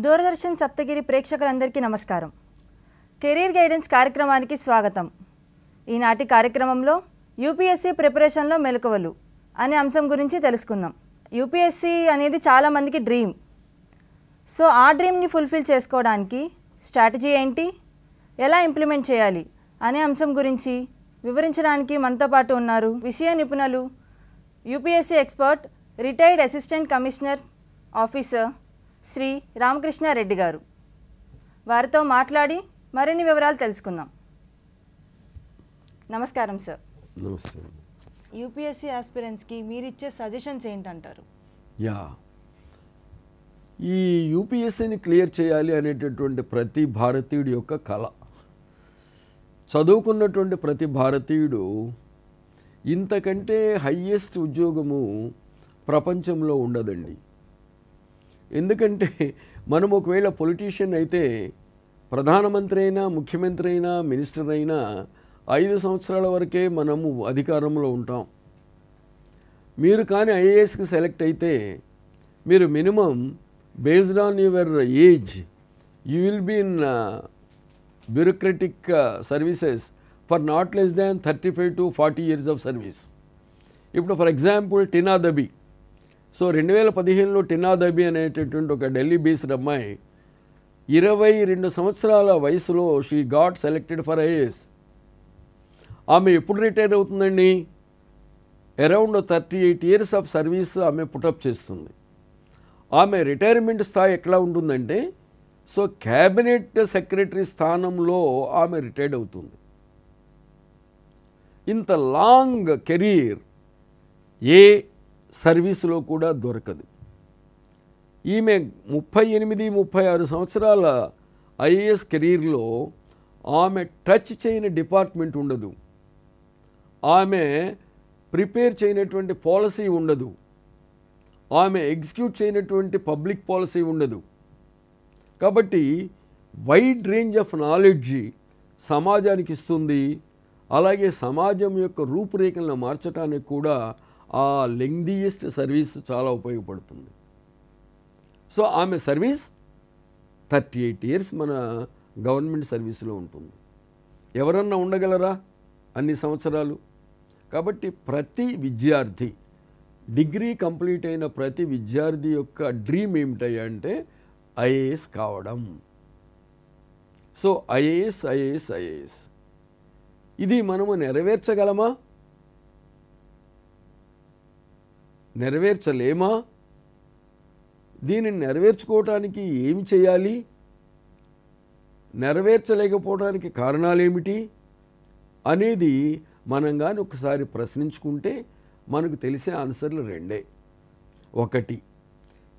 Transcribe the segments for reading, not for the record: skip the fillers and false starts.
దూరదర్శన్ సప్తగిరి ప్రేక్షకులందరికీ నమస్కారం. Career guidance కార్యక్రమానికి స్వాగతం. ఈనాటి కార్యక్రమంలో యూపీఎస్సీ ప్రిపరేషన్లో మెలకువలు అనే అంశం గురించి తెలుసుకుందాం. యూపీఎస్సీ అనేది చాలామందికి డ్రీమ్. సో ఆ డ్రీమ్ని ఫుల్ఫిల్ చేసుకోవడానికి స్ట్రాటజీ ఏంటి, ఎలా ఇంప్లిమెంట్ చేయాలి అనే అంశం గురించి వివరించడానికి మనతో పాటు ఉన్నారు విషయ నిపుణులు, UPSC expert, retired assistant commissioner officer Shri Ramakrishna Reddy గారు. వారితో మాట్లాడి మరిన్ని వివరాలు తెలుసుకుందాం. నమస్కారం సార్. నమస్తే. యూపీఎస్సీ ఆస్పిరెంట్స్కి మీరు ఇచ్చే సజెషన్స్ ఏంటంటారు? ఈ యూపీఎస్సీని క్లియర్ చేయాలి అనేటటువంటి ప్రతి భారతీయుడి యొక్క కళ. చదువుకున్నటువంటి ప్రతి భారతీయుడు ఇంతకంటే హయ్యెస్ట్ ఉద్యోగము ప్రపంచంలో ఉండదండి. ఎందుకంటే మనం ఒకవేళ పొలిటీషియన్ అయితే ప్రధానమంత్రి అయినా, ముఖ్యమంత్రి అయినా, మినిస్టర్ అయినా 5 సంవత్సరాల వరకే మనము అధికారంలో ఉంటాం. మీరు కానీ ఐఏఎస్కి సెలెక్ట్ అయితే మీరు minimum based on your age you will be in bureaucratic services for not less than 35 to 40 years of service. ఇప్పుడు for example Tina Dabi. So 2015లో టినా దబీ అనేటటువంటి ఒక ఢిల్లీ బేస్డ్ అమ్మాయి 22 సంవత్సరాల వయసులో she got selected for IAS. ఆమె ఎప్పుడు రిటైర్ అవుతుందండి? అరౌండ్ 38 years ఆఫ్ సర్వీస్ ఆమె పుటప్ చేస్తుంది. ఆమె రిటైర్మెంట్ స్థాయి ఎట్లా ఉంటుందంటే, సో క్యాబినెట్ సెక్రటరీ స్థానంలో ఆమె రిటైర్డ్ అవుతుంది. ఇంత లాంగ్ కెరీర్ ఏ సర్వీసులో కూడా దొరకదు. ఈమె 38-36 సంవత్సరాల ఐఏఎస్ కెరీర్లో ఆమె టచ్ చేయని డిపార్ట్మెంట్ ఉండదు, ఆమె ప్రిపేర్ చేయనటువంటి పాలసీ ఉండదు, ఆమె ఎగ్జిక్యూట్ చేయనటువంటి పబ్లిక్ పాలసీ ఉండదు. కాబట్టి వైడ్ రేంజ్ ఆఫ్ నాలెడ్జ్ సమాజానికి ఇస్తుంది. అలాగే సమాజం యొక్క రూపురేఖలను మార్చడానికి కూడా ఆ లెంగ్దియెస్ట్ సర్వీస్ చాలా ఉపయోగపడుతుంది. సో ఆమె సర్వీస్ 38 years మన గవర్నమెంట్ సర్వీస్లో ఉంటుంది. ఎవరన్నా ఉండగలరా అన్ని సంవత్సరాలు? కాబట్టి ప్రతి విద్యార్థి, డిగ్రీ కంప్లీట్ అయిన ప్రతి విద్యార్థి యొక్క డ్రీమ్ ఏమిటయ్యా అంటే ఐఏఎస్ కావడం. సో ఐఏఎస్ ఇది మనము నెరవేర్చగలమా? నెరవేర్చలేమా? దీనిని నెరవేర్చుకోవటానికి ఏమి చేయాలి? నెరవేర్చలేకపోవడానికి కారణాలేమిటి అనేది మనం కానీ ఒకసారి ప్రశ్నించుకుంటే మనకు తెలిసే ఆన్సర్లు రెండే. ఒకటి,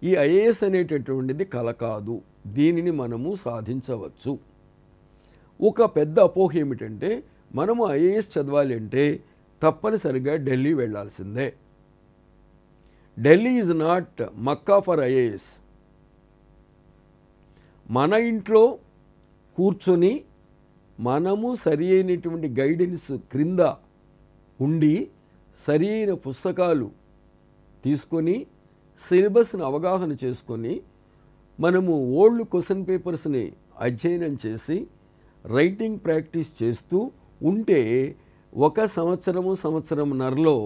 ఈ ఐఏఎస్ అనేటటువంటిది కల కాదు, దీనిని మనము సాధించవచ్చు. ఒక పెద్ద అపోహ ఏమిటంటే, మనము ఐఏఎస్ చదవాలి అంటే తప్పనిసరిగా ఢిల్లీ వెళ్ళాల్సిందే. Delhi is not Mecca for IAS. మన ఇంట్లో కూర్చొని మనము సరి అయినటువంటి గైడెన్స్ క్రింద ఉండి సరి అయిన పుస్తకాలు తీసుకొని సిలబస్ని అవగాహన చేసుకొని మనము ఓల్డ్ క్వశ్చన్ పేపర్స్ని అధ్యయనం చేసి రైటింగ్ ప్రాక్టీస్ చేస్తూ ఉంటే 1 సంవత్సరంన్నరలో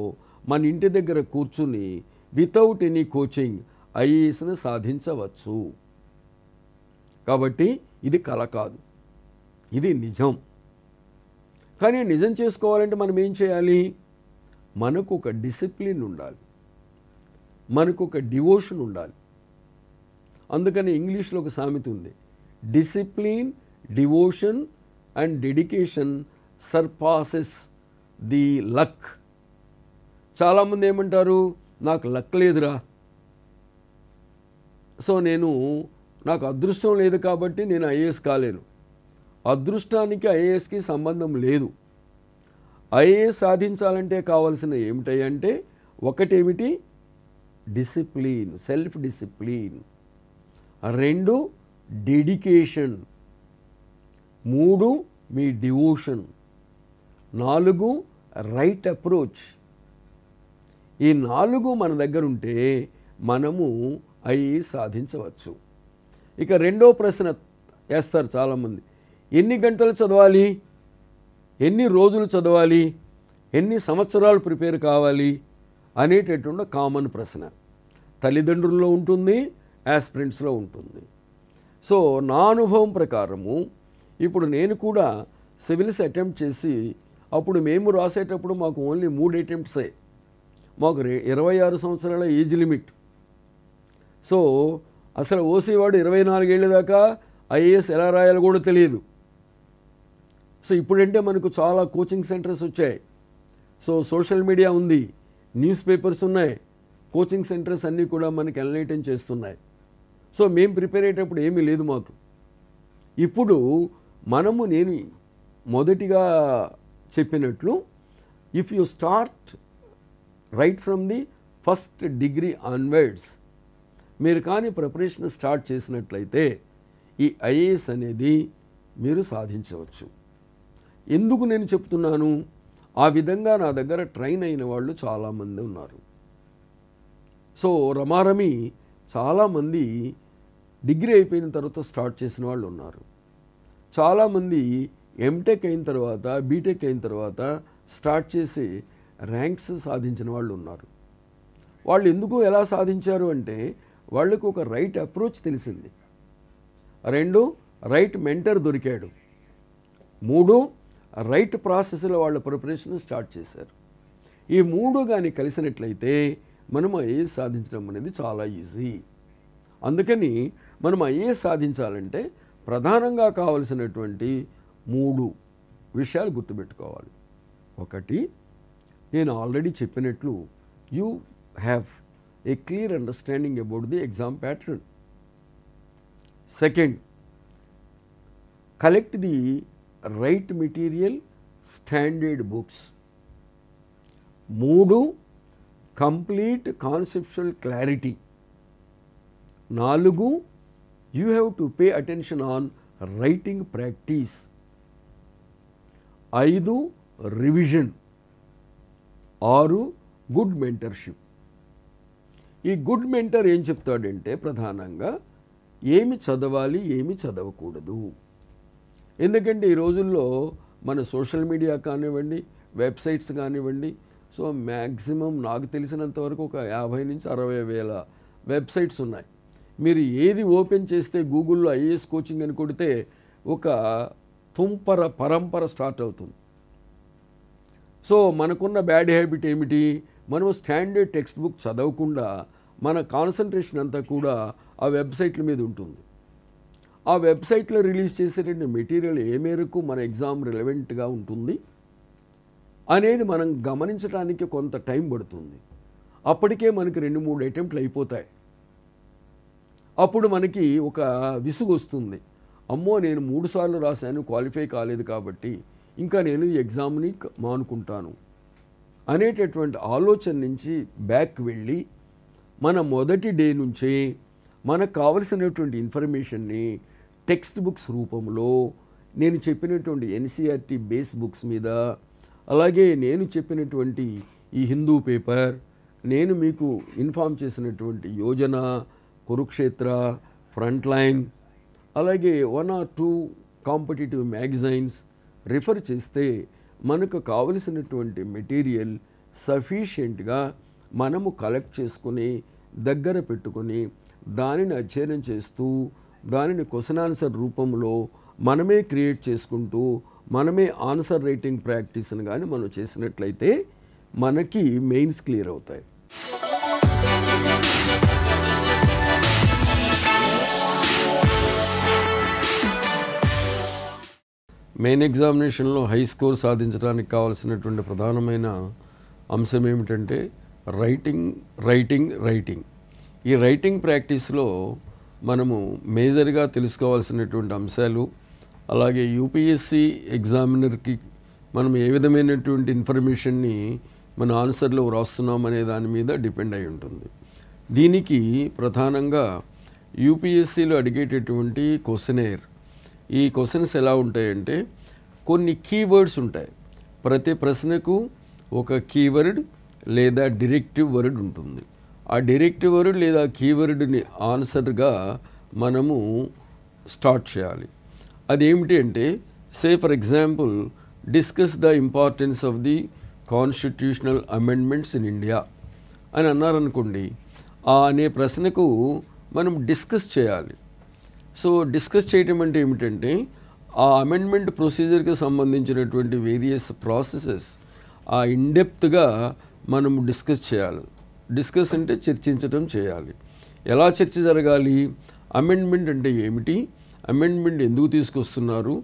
మన ఇంటి దగ్గర కూర్చుని వితౌట్ ఎనీ కోచింగ్ ఐఏఎస్ని సాధించవచ్చు. కాబట్టి ఇది కల కాదు, ఇది నిజం. కానీ నిజం చేసుకోవాలంటే మనం ఏం చేయాలి? మనకు ఒక డిసిప్లిన్ ఉండాలి, మనకు ఒక డివోషన్ ఉండాలి. అందుకని ఇంగ్లీష్లో ఒక సామెత ఉంది, discipline, devotion and dedication surpasses the luck. చాలామంది ఏమంటారు, నాకు లక్ లేదురా, సో నాకు అదృష్టం లేదు కాబట్టి నేను ఐఏఎస్ కాలేను. అదృష్టానికి ఐఏఎస్కి సంబంధం లేదు. ఐఏఎస్ సాధించాలంటే కావాల్సిన ఏమిటంటే, ఒకటేమిటి? Discipline, self discipline. 2 డెడికేషన్. 3 మీ డివోషన్. 4 right approach. ఈ 4 మన దగ్గర ఉంటే మనము ఐఏఎస్ సాధించవచ్చు. ఇక రెండో ప్రశ్న వేస్తారు చాలామంది, ఎన్ని గంటలు చదవాలి, ఎన్ని రోజులు చదవాలి, ఎన్ని సంవత్సరాలు ప్రిపేర్ కావాలి అనేటటువంటి కామన్ ప్రశ్న తల్లిదండ్రుల్లో ఉంటుంది, యాస్పిరెంట్స్లో ఉంటుంది. సో నా అనుభవం ప్రకారము ఇప్పుడు నేను కూడా సివిల్స్ అటెంప్ట్ చేసి అప్పుడు మేము రాసేటప్పుడు మాకు ఓన్లీ 3 అటెంప్ట్సే, మాకు 26 సంవత్సరాల ఏజ్ లిమిట్. సో అసలు ఓసీ వాడు 24 ఏళ్ళ దాకా ఐఏఎస్ ఎలా రాయాలో కూడా తెలియదు. సో ఇప్పుడంటే మనకు చాలా కోచింగ్ సెంటర్స్ వచ్చాయి. సో సోషల్ మీడియా ఉంది, న్యూస్ పేపర్స్ ఉన్నాయి, కోచింగ్ సెంటర్స్ అన్నీ కూడా మనకి ఎన్లైటన్ చేస్తున్నాయి. సో మేము ప్రిపేర్ అయ్యేటప్పుడు ఏమీ లేదు మాకు. ఇప్పుడు నేను మొదటిగా చెప్పినట్లు if you start right from the first degree onwards మీరు కానీ ప్రిపరేషన్ స్టార్ట్ చేసినట్లయితే ఈ ఐఏఎస్ అనేది మీరు సాధించవచ్చు. ఎందుకు నేను చెప్తున్నాను, ఆ విధంగా నా దగ్గర ట్రైన్ అయిన వాళ్ళు చాలామంది ఉన్నారు. సో రమారమి చాలామంది డిగ్రీ అయిపోయిన తర్వాత స్టార్ట్ చేసిన వాళ్ళు ఉన్నారు. చాలామంది ఎంటెక్ అయిన తర్వాత బీటెక్ అయిన తర్వాత స్టార్ట్ చేసి ర్యాంక్స్ సాధించిన వాళ్ళు ఉన్నారు. వాళ్ళు ఎందుకు ఎలా సాధించారు అంటే వాళ్ళకు ఒక రైట్ అప్రోచ్ తెలిసింది, 2 రైట్ మెంటర్ దొరికాడు, 3 రైట్ ప్రాసెస్లో వాళ్ళ ప్రిపరేషన్ స్టార్ట్ చేశారు. ఈ 3 కానీ కలిసినట్లయితే మనం ఐఏఎస్ సాధించడం అనేది చాలా ఈజీ. అందుకని మనం ఐఏఎస్ సాధించాలంటే ప్రధానంగా కావలసినటువంటి 3 విషయాలు గుర్తుపెట్టుకోవాలి. ఒకటి, నేను ఆల్రెడీ చెప్పినట్లు you have a clear understanding about the exam pattern. Second, collect the right material, standard books. 3, complete conceptual clarity. 4, you have to pay attention on writing practice. 5, revision. 6, good mentorship. ఈ good mentor ఏం చెప్తాడంటే ప్రధానంగా ఏమి చదవాలి ఏమి చదవకూడదు. ఎందుకంటే ఈ రోజుల్లో మన సోషల్ మీడియా కానివ్వండి, వెబ్సైట్స్ కానివ్వండి, సో మ్యాక్సిమం నాకు తెలిసినంత వరకు ఒక 50 నుంచి 60 వేల వెబ్సైట్స్ ఉన్నాయి. మీరు ఏది ఓపెన్ చేస్తే గూగుల్లో ఐఏఎస్ కోచింగ్ అని కొడితే ఒక పరంపర స్టార్ట్ అవుతుంది. సో మనకున్న బ్యాడ్ హ్యాబిట్ ఏమిటి, మనం స్టాండర్డ్ టెక్స్ట్ బుక్ చదవకుండా మన కాన్సన్ట్రేషన్ అంతా కూడా ఆ వెబ్సైట్ల మీద ఉంటుంది. ఆ వెబ్సైట్లో రిలీజ్ చేసేటువంటి మెటీరియల్ ఏ మేరకు మన ఎగ్జామ్ రిలవెంట్గా ఉంటుంది అనేది మనం గమనించడానికి కొంత టైం పడుతుంది. అప్పటికే మనకి 2-3 అటెంప్ట్లు అయిపోతాయి. అప్పుడు మనకి ఒక విసుగు వస్తుంది, అమ్మో నేను 3 సార్లు రాశాను, క్వాలిఫై కాలేదు కాబట్టి ఇంకా నేను ఈ ఎగ్జామ్ని మానుకుంటాను అనేటటువంటి ఆలోచన నుంచి బ్యాక్ వెళ్ళి మన మొదటి డే నుంచే మనకు కావలసినటువంటి ఇన్ఫర్మేషన్ని టెక్స్ట్ బుక్స్ రూపంలో నేను చెప్పినటువంటి ఎన్సీఆర్టీ బేస్ బుక్స్ మీద, అలాగే నేను చెప్పినటువంటి ఈ హిందూ పేపర్, నేను మీకు ఇన్ఫామ్ చేసినటువంటి యోజన, కురుక్షేత్ర, ఫ్రంట్ లైన్, అలాగే 1 or 2 కాంపిటేటివ్ మ్యాగజైన్స్ రిఫర్ చేస్తే మనకు కావలసినటువంటి మెటీరియల్ సఫిషియెంట్గా మనము కలెక్ట్ చేసుకొని దగ్గర పెట్టుకొని దానిని అధ్యయనం చేస్తూ దానిని క్వశ్చన్ ఆన్సర్ రూపంలో మనమే క్రియేట్ చేసుకుంటూ మనమే ఆన్సర్ రైటింగ్ ప్రాక్టీస్ని కానీ మనం చేసినట్లయితే మనకి మెయిన్స్ క్లియర్ అవుతాయి. మెయిన్ ఎగ్జామినేషన్లో హై స్కోర్ సాధించడానికి కావాల్సినటువంటి ప్రధానమైన అంశం ఏమిటంటే రైటింగ్. ఈ రైటింగ్ ప్రాక్టీస్లో మనము మేజర్గా తెలుసుకోవాల్సినటువంటి అంశాలు, అలాగే యూపీఎస్సీ ఎగ్జామినర్కి మనం ఏ విధమైనటువంటి ఇన్ఫర్మేషన్ని మన ఆన్సర్లో వ్రాస్తున్నాం అనే దాని మీద డిపెండ్ అయి ఉంటుంది. దీనికి ప్రధానంగా యూపీఎస్సీలో అడిగేటటువంటి క్వశ్చనేర్, ఈ క్వశ్చన్స్ ఎలా ఉంటాయంటే కొన్ని కీవర్డ్స్ ఉంటాయి. ప్రతి ప్రశ్నకు ఒక కీవర్డ్ లేదా డైరెక్టివ్ వర్డ్ ఉంటుంది. ఆ డైరెక్టివ్ వర్డ్ లేదా కీవర్డ్ని ఆన్సర్గా మనము స్టార్ట్ చేయాలి. అదేమిటి అంటే, say for example discuss the importance of the constitutional amendments in India అని అన్నారనుకోండి, అనే ప్రశ్నకు మనం డిస్కస్ చేయాలి. సో డిస్కస్ చేయటం అంటే ఏమిటంటే, ఆ అమెండ్మెంట్ ప్రొసీజర్కి సంబంధించినటువంటి వేరియస్ ప్రాసెసెస్ ఇన్డెప్త్గా మనం డిస్కస్ చేయాలి. డిస్కస్ అంటే చర్చించడం చేయాలి. ఎలా చర్చ జరగాలి? అమెండ్మెంట్ అంటే ఏమిటి, అమెండ్మెంట్ ఎందుకు తీసుకొస్తున్నారు,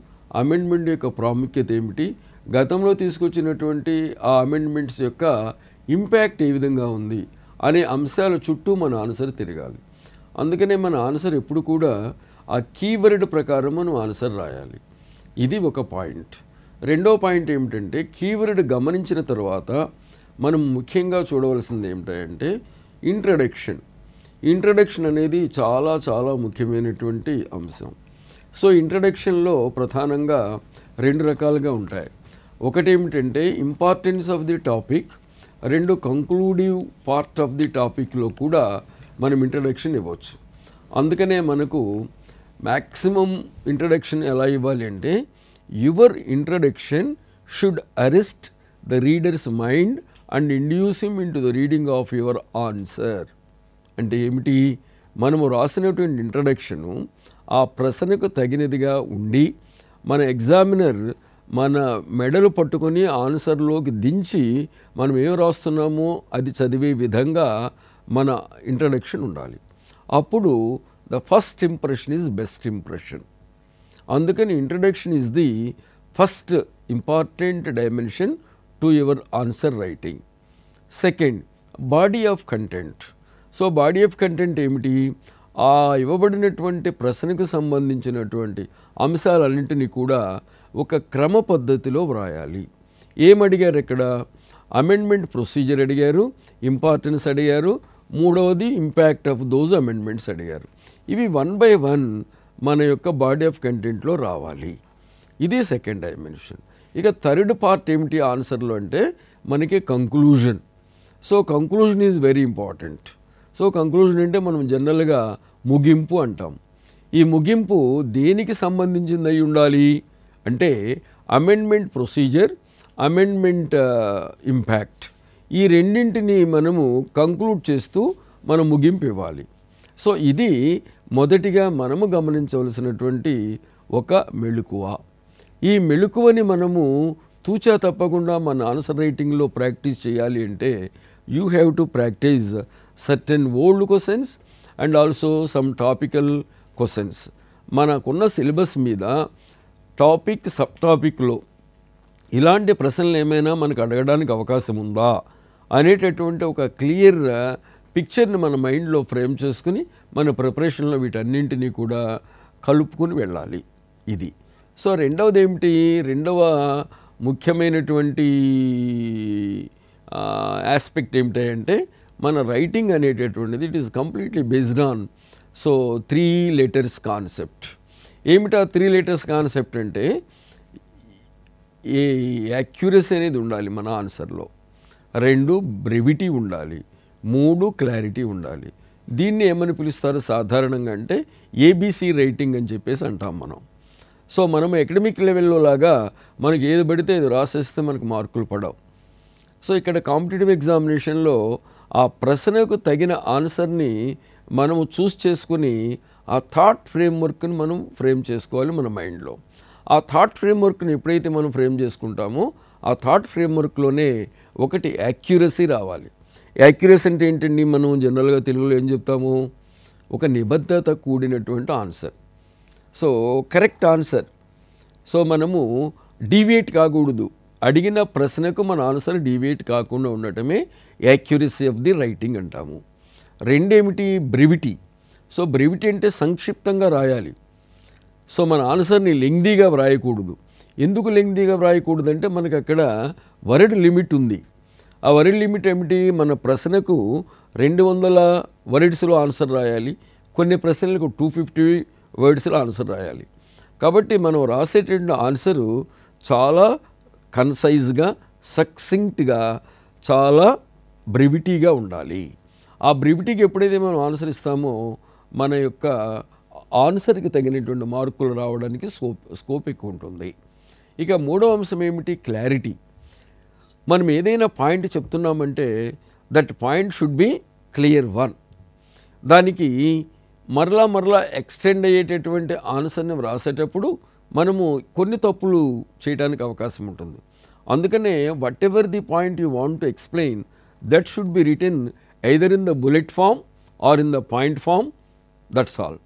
అమెండ్మెంట్ యొక్క ప్రాముఖ్యత ఏమిటి, గతంలో తీసుకొచ్చినటువంటి ఆ అమెండ్మెంట్స్ యొక్క ఇంపాక్ట్ ఏ విధంగా ఉంది అనే అంశాల చుట్టూ మన ఆన్సర్ తిరగాలి. అందుకనే మన ఆన్సర్ ఎప్పుడు కూడా ఆ కీవర్డ్ ప్రకారం మనం ఆన్సర్ రాయాలి. ఇది ఒక పాయింట్. రెండో పాయింట్ ఏమిటంటే, కీవర్డ్ గమనించిన తర్వాత మనం ముఖ్యంగా చూడవలసింది ఏమిటంటే ఇంట్రడక్షన్. ఇంట్రడక్షన్ అనేది చాలా చాలా ముఖ్యమైనటువంటి అంశం. సో ఇంట్రడక్షన్లో ప్రధానంగా 2 రకాలుగా ఉంటాయి. ఒకటేమిటంటే importance of the topic, 2 conclusive part of the టాపిక్లో కూడా మనం ఇంట్రడక్షన్ ఇవ్వచ్చు. అందుకనే మనకు మ్యాక్సిమం ఇంట్రడక్షన్ ఎలా ఇవ్వాలి అంటే, your introduction should arrest the readers mind and induce him in to the reading of your answer. అంటే ఏమిటి? మనము రాసినటువంటి ఇంట్రడక్షను ఆ ప్రశ్నకు తగినదిగా ఉండి, మన ఎగ్జామినర్ మన మెడలు పట్టుకొని ఆన్సర్లోకి దించి మనం ఏం రాస్తున్నామో అది చదివే విధంగా మన ఇంట్రడక్షన్ ఉండాలి. అప్పుడు the first impression is best impression. అందుకని introduction is the first important dimension to your answer writing. Second, body of content. So body of content ఏమిటి? ఆ ఇవ్వబడినటువంటి ప్రశ్నకు సంబంధించినటువంటి అంశాలన్నింటినీ కూడా ఒక క్రమ పద్ధతిలో వ్రాయాలి. ఏమడిగారు ఇక్కడ? అమెండ్మెంట్ ప్రొసీజర్ అడిగారు, ఇంపార్టెన్స్ అడిగారు, మూడవది ఇంపాక్ట్ ఆఫ్ దోస్ అమెండ్మెంట్స్ అడిగారు. ఇవి 1 by 1 మన యొక్క బాడీ ఆఫ్ కంటెంట్లో రావాలి. ఇది సెకండ్ డైమెన్షన్. ఇక థర్డ్ పార్ట్ ఏమిటి ఆన్సర్లో అంటే మనకి conclusion. So conclusion is very important. So conclusion అంటే మనం జనరల్గా ముగింపు అంటాం. ఈ ముగింపు దేనికి సంబంధించింది అయి ఉండాలి అంటే అమెండ్మెంట్ ప్రొసీజర్, అమెండ్మెంట్ ఇంపాక్ట్, ఈ రెండింటిని మనము కంక్లూడ్ చేస్తూ మనం ముగింపు ఇవ్వాలి. సో ఇది మొదటిగా మనము గమనించవలసినటువంటి ఒక మెళుకువ. ఈ మెళుకువని మనము తూచా తప్పకుండా మన ఆన్సర్ రైటింగ్లో ప్రాక్టీస్ చేయాలి అంటే you have to practice certain old questions and also some topical questions. మనకున్న సిలబస్ మీద టాపిక్, సబ్ టాపిక్లో ఇలాంటి ప్రశ్నలు ఏమైనా మనకు అడగడానికి అవకాశం ఉందా అనేటటువంటి ఒక క్లియర్ పిక్చర్ని మన మైండ్లో ఫ్రేమ్ చేసుకుని మన ప్రిపరేషన్లో వీటన్నింటినీ కూడా కలుపుకుని వెళ్ళాలి. ఇది. సో రెండవది ఏమిటి? రెండవ ముఖ్యమైనటువంటి ఆస్పెక్ట్ ఏమిటంటే మన రైటింగ్ అనేటటువంటిది it is completely based on 3 letters concept. ఏమిటా 3 letters కాన్సెప్ట్ అంటే ఏ యాక్యురసీ అనేది ఉండాలి మన ఆన్సర్లో, 2 బ్రెవిటీ ఉండాలి, 3 క్లారిటీ ఉండాలి. దీన్ని ఏమని పిలుస్తారు సాధారణంగా అంటే ఏబీసీ రైటింగ్ అని చెప్పేసి అంటాం మనం. సో మనం అకాడమిక్ లెవెల్లో లాగా మనకి ఏది పడితే అది రాసేస్తే మనకు మార్కులు పడవు. సో ఇక్కడ కాంపిటేటివ్ ఎగ్జామినేషన్లో ఆ ప్రశ్నకు తగిన ఆన్సర్ని మనము చూస్ చేసుకుని ఆ థాట్ ఫ్రేమ్వర్క్ని మనం ఫ్రేమ్ చేసుకోవాలి మన మైండ్లో. ఆ థాట్ ఫ్రేమ్వర్క్ని ఎప్పుడైతే మనం ఫ్రేమ్ చేసుకుంటామో ఆ థాట్ ఫ్రేమ్వర్క్లోనే ఒకటి యాక్యురసీ రావాలి. యాక్యురసీ అంటే ఏంటండి? మనం జనరల్గా తెలుగులో ఏం చెప్తాము? ఒక నిబద్ధత కూడినటువంటి answer. So correct answer. So మనము డీవియేట్ కాకూడదు. అడిగిన ప్రశ్నకు మన ఆన్సర్ డీవియేట్ కాకుండా ఉండటమే యాక్యురసీ ఆఫ్ ది రైటింగ్ అంటాము. రెండేమిటి? బ్రెవిటీ. సో బ్రెవిటీ అంటే సంక్షిప్తంగా రాయాలి. సో మన ఆన్సర్ని లెంగ్దీగా వ్రాయకూడదు. ఎందుకు లెంగ్దీగా వ్రాయకూడదు అంటే మనకు అక్కడ వర్డ్ లిమిట్ ఉంది. ఆ వర్డ్ లిమిట్ ఏమిటి? మన ప్రశ్నకు 200 wordsలో ఆన్సర్ రాయాలి, కొన్ని ప్రశ్నలకు 250 wordsలో ఆన్సర్ రాయాలి. కాబట్టి మనం రాసేటువంటి ఆన్సరు చాలా కన్సైజ్గా, సక్సింక్ట్గా, చాలా బ్రెవిటీగా ఉండాలి. ఆ బ్రెవిటీకి ఎప్పుడైతే మనం ఆన్సర్ ఇస్తామో మన యొక్క ఆన్సర్కి తగినటువంటి మార్కులు రావడానికి స్కోప్ ఎక్కువ ఉంటుంది. ఇక మూడవ అంశం ఏమిటి? క్లారిటీ. మనం ఏదైనా పాయింట్ చెప్తున్నామంటే that point should be clear one. దానికి మరలా ఎక్స్టెండ్ అయ్యేటటువంటి ఆన్సర్ని వ్రాసేటప్పుడు మనము కొన్ని తప్పులు చేయడానికి అవకాశం ఉంటుంది. అందుకనే whatever the point you want to explain that should be written either in the bullet form or in the point form, that's all.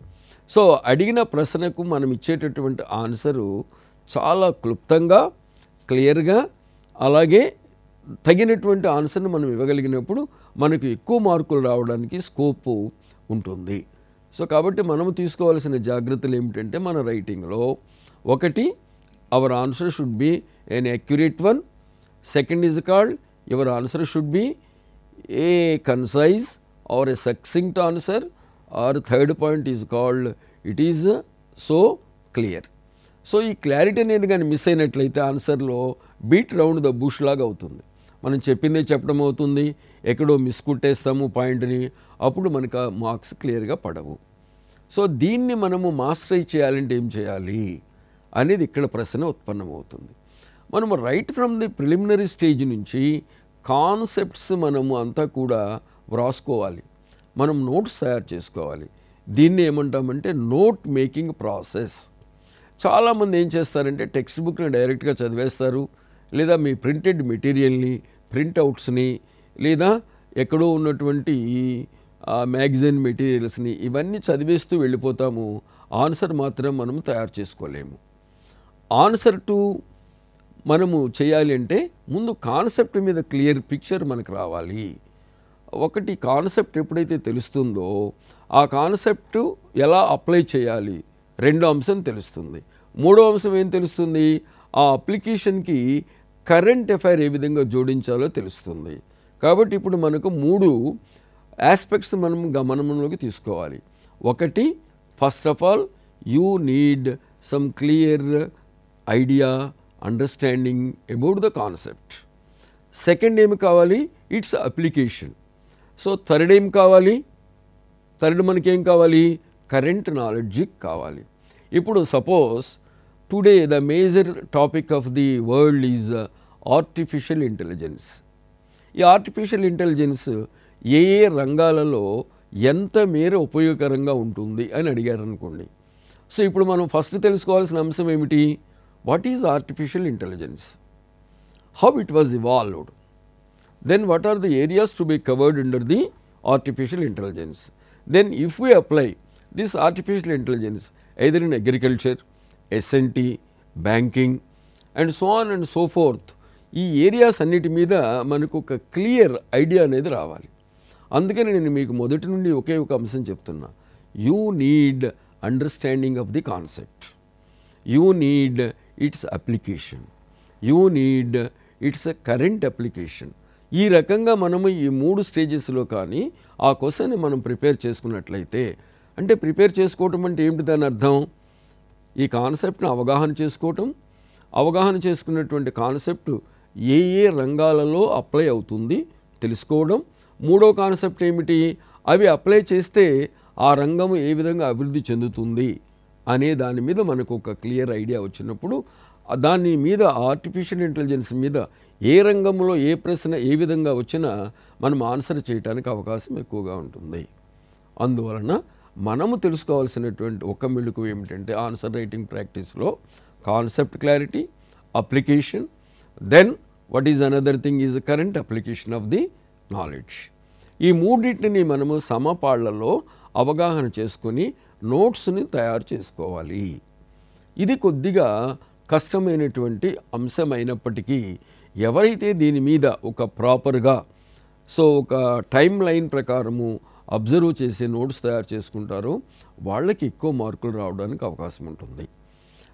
So అడిగిన ప్రశ్నకు మనం ఇచ్చేటటువంటి ఆన్సరు చాలా క్లుప్తంగా, క్లియర్గా, అలాగే తగినటువంటి ఆన్సర్ని మనం ఇవ్వగలిగినప్పుడు మనకు ఎక్కువ మార్కులు రావడానికి స్కోపు ఉంటుంది. సో కాబట్టి మనము తీసుకోవాల్సిన జాగ్రత్తలు ఏమిటంటే మన రైటింగ్లో ఒకటి, our answer should be an accurate one. Second is called your answer should be a concise or a succinct answer, or third point is called it is so clear. So ఈ clarity అనేది కానీ miss అయినట్లయితే ఆన్సర్లో beat round the bush లాగా అవుతుంది. మనం చెప్పిందే చెప్పడం అవుతుంది, ఎక్కడో మిస్ కుట్టేస్తాము పాయింట్ని, అప్పుడు మనకు ఆ మార్క్స్ క్లియర్గా పడవు. సో దీన్ని మనము మాస్టరైజ్ చేయాలంటే ఏం చేయాలి అనేది ఇక్కడ ప్రశ్న ఉత్పన్నమవుతుంది. మనము right from the preliminary stage నుంచి కాన్సెప్ట్స్ మనము అంతా కూడా వ్రాసుకోవాలి, మనం నోట్స్ తయారు చేసుకోవాలి. దీన్ని ఏమంటామంటే నోట్ మేకింగ్ ప్రాసెస్. చాలామంది ఏం చేస్తారంటే టెక్స్ట్ బుక్ని డైరెక్ట్గా చదివేస్తారు, లేదా మీ ప్రింటెడ్ మెటీరియల్ని, ప్రింట్అవుట్స్ని, లేదా ఎక్కడో ఉన్నటువంటి మ్యాగజైన్ మెటీరియల్స్ని ఇవన్నీ చదివేస్తూ వెళ్ళిపోతాము. ఆన్సర్ మాత్రం మనం తయారు చేసుకోలేము. ఆన్సర్ టు మనము చేయాలి అంటే ముందు కాన్సెప్ట్ మీద క్లియర్ పిక్చర్ మనకు రావాలి. ఒకటి కాన్సెప్ట్ ఎప్పుడైతే తెలుస్తుందో ఆ కాన్సెప్ట్ ఎలా అప్లై చేయాలి రెండో అంశం తెలుస్తుంది. మూడో అంశం ఏం తెలుస్తుంది? ఆ అప్లికేషన్కి కరెంట్ అఫైర్ ఏ విధంగా జోడించాలో తెలుస్తుంది. కాబట్టి ఇప్పుడు మనకు 3 ఆస్పెక్ట్స్ మనం గమనంలోకి తీసుకోవాలి. ఒకటి, first of all you need some clear idea, understanding about the concept. Second ఏమి కావాలి? It's application. సో థర్డ్ ఏం కావాలి? థర్డ్ మనకేం కావాలి? కరెంట్ నాలెడ్జ్ కావాలి. ఇప్పుడు suppose today the major topic of the world is artificial intelligence. ఈ artificial intelligence ఏ ఏ రంగాలలో ఎంత మేర ఉపయోగకరంగా ఉంటుంది అని అడిగారు అనుకోండి. సో ఇప్పుడు మనం ఫస్ట్ తెలుసుకోవాల్సిన అంశం ఏమిటి? What is artificial intelligence, how it was evolved, then what are the areas to be covered under the artificial intelligence. Then if we apply this artificial intelligence either in agriculture, S&T, banking and so on and so forth, ఈ areas అన్నిటి మీద మనకు ఒక clear idea అనేది రావాలి. అందుకని నేను మీకు మొదటి నుండి ఒకే ఒక అంశం చెప్తున్నా, you need understanding of the concept, you need it's application, you need it's current application. ఈ రకంగా మనము ఈ 3 స్టేజెస్లో కానీ ఆ క్వశ్చన్ని మనం ప్రిపేర్ చేసుకున్నట్లయితే, అంటే ప్రిపేర్ చేసుకోవటం అంటే ఏమిటి దాని అర్థం? ఈ కాన్సెప్ట్ను అవగాహన చేసుకోవటం, అవగాహన చేసుకున్నటువంటి కాన్సెప్ట్ ఏ ఏ రంగాలలో అప్లై అవుతుంది తెలుసుకోవడం. మూడో కాన్సెప్ట్ ఏమిటి? అవి అప్లై చేస్తే ఆ రంగము ఏ విధంగా అభివృద్ధి చెందుతుంది అనే దాని మీద మనకు ఒక క్లియర్ ఐడియా వచ్చినప్పుడు దాని మీద ఆర్టిఫిషియల్ ఇంటెలిజెన్స్ మీద ఏ రంగంలో ఏ ప్రశ్న ఏ విధంగా వచ్చినా మనం ఆన్సర్ చేయడానికి అవకాశం ఎక్కువగా ఉంటుంది. అందువలన మనము తెలుసుకోవాల్సినటువంటి ఒక మెళుకు ఏమిటంటే ఆన్సర్ రైటింగ్ ప్రాక్టీస్లో concept clarity, application, then what is another thing is current application of the knowledge. ఈ మూడింటిని మనము సమపాళ్లలో అవగాహన చేసుకొని నోట్స్ని తయారు చేసుకోవాలి. ఇది కొద్దిగా కష్టమైనటువంటి అంశమైనప్పటికీ ఎవరైతే దీని మీద ఒక ప్రాపర్గా ఒక టైం లైన్ ప్రకారము అబ్జర్వ్ చేసే నోట్స్ తయారు చేసుకుంటారో వాళ్ళకి ఎక్కువ మార్కులు రావడానికి అవకాశం ఉంటుంది.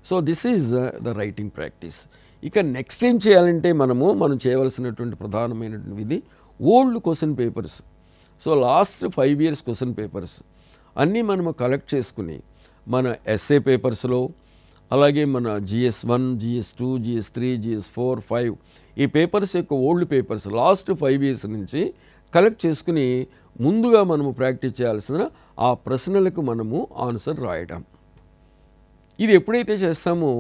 So this is the writing practice. ఇక నెక్స్ట్ ఏం చేయాలంటే మనం చేయవలసినటువంటి ప్రధానమైనటువంటి ఇది old question papers. So last 5 years question papers అన్నీ మనము కలెక్ట్ చేసుకుని మన ఎస్ఏ పేపర్స్లో, అలాగే మన GS1, GS2, GS3, GS4, 5 ఈ పేపర్స్ యొక్క ఓల్డ్ పేపర్స్ లాస్ట్ 5 years నుంచి కలెక్ట్ చేసుకుని ముందుగా మనము ప్రాక్టీస్ చేయాల్సిన ఆ ప్రశ్నలకు మనము ఆన్సర్ రాయడం. ఇది ఎప్పుడైతే చేస్తామో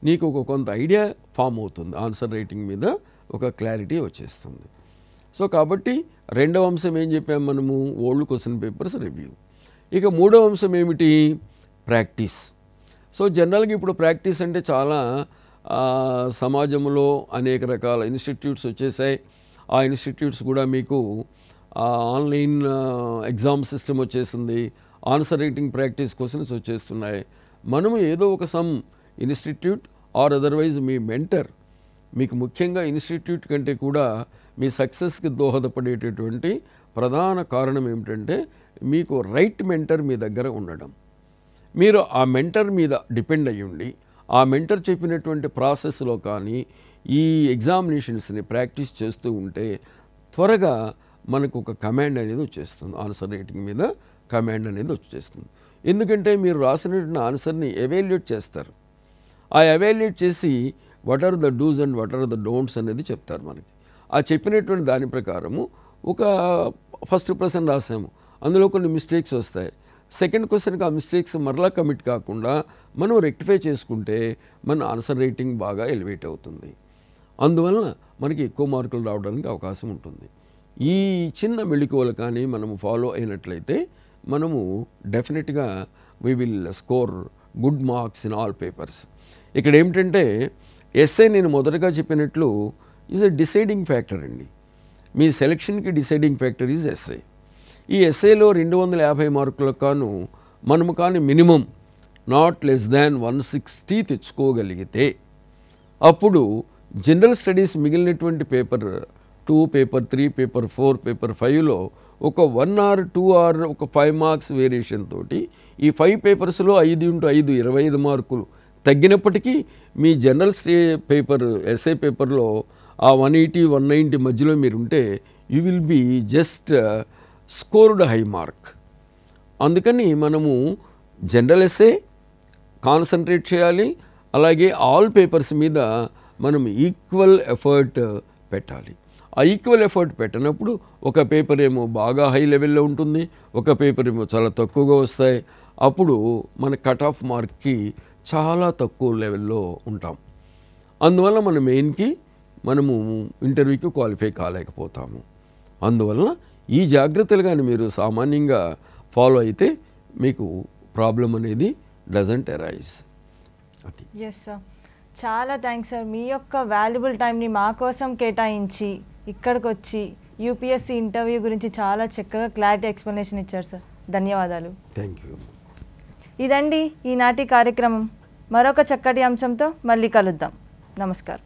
నీకు ఒక కొంత ఐడియా ఫామ్ అవుతుంది, ఆన్సర్ రైటింగ్ మీద ఒక క్లారిటీ వచ్చేస్తుంది. సో కాబట్టి రెండవ అంశం ఏం చెప్పాము మనము, ఓల్డ్ క్వశ్చన్ పేపర్స్ రివ్యూ. ఇక మూడవ అంశం ఏమిటి, ప్రాక్టీస్. సో జనరల్గా ఇప్పుడు ప్రాక్టీస్ అంటే చాలా సమాజంలో అనేక రకాల ఇన్స్టిట్యూట్స్ వచ్చేసాయి. ఆ ఇన్స్టిట్యూట్స్ కూడా మీకు ఆన్లైన్ ఎగ్జామ్ సిస్టమ్ వచ్చేసింది, ఆన్సర్ రైటింగ్ ప్రాక్టీస్ క్వశ్చన్స్ వచ్చేస్తున్నాయి. మనము ఏదో ఒక some institute or otherwise me mentor, మీకు ముఖ్యంగా ఇన్స్టిట్యూట్ కంటే కూడా మీ సక్సెస్కి దోహదపడేటటువంటి ప్రధాన కారణం ఏమిటంటే మీకు రైట్ మెంటర్ మీ దగ్గర ఉండడం. మీరు ఆ మెంటర్ మీద డిపెండ్ అయ్యి ఉండి ఆ మెంటర్ చెప్పినటువంటి ప్రాసెస్లో కానీ ఈ ఎగ్జామినేషన్స్ని ప్రాక్టీస్ చేస్తూ ఉంటే త్వరగా మనకు ఒక కమాండ్ అనేది వచ్చేస్తుంది, ఆన్సర్ రైటింగ్ మీద కమాండ్ అనేది వచ్చేస్తుంది. ఎందుకంటే మీరు రాసినటువంటి ఆన్సర్ని ఎవాల్యుయేట్ చేస్తారు. ఆ ఎవాల్యుయేట్ చేసి what are the dos and what are the don'ts అనేది చెప్తారు మనకి. ఆ చెప్పినటువంటి దాని ప్రకారము ఒక ఫస్ట్ పర్సన్ రాసాము, అందులో కొన్ని మిస్టేక్స్ వస్తాయి. సెకండ్ క్వశ్చన్కి ఆ మిస్టేక్స్ మరలా కమిట్ కాకుండా మనం రెక్టిఫై చేసుకుంటే మన ఆన్సర్ రైటింగ్ బాగా ఎలివేట్ అవుతుంది. అందువలన మనకి ఎక్కువ మార్కులు రావడానికి అవకాశం ఉంటుంది. ఈ చిన్న మెళకువలు కానీ మనము ఫాలో అయినట్లయితే మనము డెఫినెట్గా we will score good marks in all papers. ఇక్కడ ఏమిటంటే ఎస్ఏ నేను మొదటగా చెప్పినట్లు ఈజ్ ఎ డిసైడింగ్ ఫ్యాక్టర్ అండి. మీ సెలక్షన్కి డిసైడింగ్ ఫ్యాక్టర్ ఈజ్ ఎస్ఏ. ఈ ఎస్ఏలో 250 మార్కులకు కాను మనము కానీ మినిమం నాట్ లెస్ దాన్ 160 తెచ్చుకోగలిగితే అప్పుడు జనరల్ స్టడీస్ మిగిలినటువంటి పేపర్ 2, పేపర్ 3, పేపర్ 4, పేపర్ 5లో ఒక 1 or 2 or ఒక 5 మార్క్స్ వేరియేషన్ తోటి ఈ 5 పేపర్స్లో 5 × 5 25 మార్కులు తగ్గినప్పటికీ మీ జనరల్ పేపర్ ఎస్ఏ పేపర్లో ఆ 180, 190 మధ్యలో మీరు ఉంటే you will be just scored high mark. అందుకని మనము జనరల్ ఎస్ఏ కాన్సన్ట్రేట్ చేయాలి, అలాగే ఆల్ పేపర్స్ మీద మనం ఈక్వల్ ఎఫర్ట్ పెట్టాలి. ఆ ఈక్వల్ ఎఫర్ట్ పెట్టినప్పుడు ఒక పేపర్ ఏమో బాగా హై లెవెల్లో ఉంటుంది, ఒక పేపర్ ఏమో చాలా తక్కువగా వస్తాయి. అప్పుడు మన కట్ ఆఫ్ మార్క్కి చాలా తక్కువ లెవెల్లో ఉంటాం. అందువల్ల మన మెయిన్కి మనము ఇంటర్వ్యూకి క్వాలిఫై కాలేకపోతాము. అందువల్ల ఈ జాగ్రత్తలు కానీ మీరు సామాన్యంగా ఫాలో అయితే మీకు ప్రాబ్లం అనేది డజంట్ అరైజ్. అది. ఎస్ సార్, చాలా థ్యాంక్స్ సార్. మీ యొక్క వాల్యుబుల్ టైంని మా కోసం కేటాయించి ఇక్కడికి వచ్చి యూపీఎస్సీ ఇంటర్వ్యూ గురించి చాలా చక్కగా క్లారిటీ ఎక్స్ప్లెనేషన్ ఇచ్చారు సార్. ధన్యవాదాలు. Thank you. ఇదండి ఈనాటి కార్యక్రమం. మరొక చక్కటి అంశంతో మళ్ళీ కలుద్దాం. నమస్కారం.